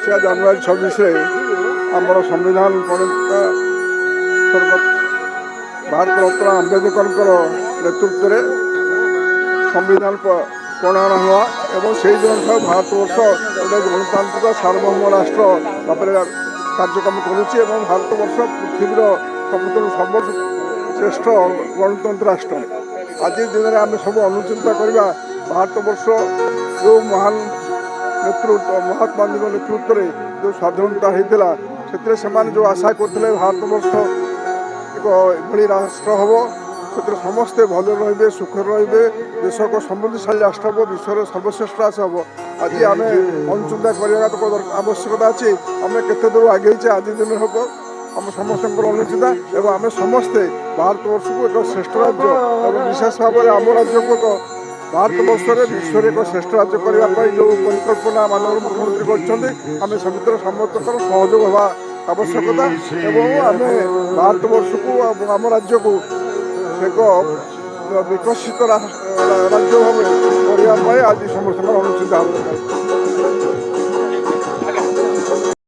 मसीहा जनवरी 26 आमर संविधान प्रणेता स्वर्गत भारत रत्न आम्बेडकर नेतृत्व में संविधान प्रणयन हुआ एवं से दिन भारतवर्ष गोटे गणतांत्रिक सार्वभौम राष्ट्र भाव कार्यक्रम करुच्ची भारतवर्ष पृथ्वीर सबुठ सर्वश्रेष्ठ गणतंत्र राष्ट्र। आज दिन में आम सब अनुचिंता करवा भारतवर्ष जो महान नेतृत्व महात्मा गांधी नेतृत्व में जो स्वाधीनता होता से जो आशा करते भारतवर्ष एक एभली राष्ट्र हम से समस्ते भल रे सुख रे देश को समृद्धिशाली राष्ट्र हम विश्व सर्वश्रेष्ठ राष्ट्र हम। आज आम अनुचिंता करने तो आवश्यकता अच्छी आम केते दूर आगे आज दिन हम आम समस्त अनुचिंता एवं आम समस्ते भारतवर्ष को एक श्रेष्ठ राज्य और विशेष भाव में आम राज्य को एक भारतवर्ष में विश्व एक श्रेष्ठ राज्य करने जो परिकल्पना माननीय मुख्यमंत्री कर समस्त सहयोग होगा आवश्यकता एवं आम भारतवर्ष को आम राज्य को एक विकसित राज्य भाव करने आज समस्त अनुचिंता।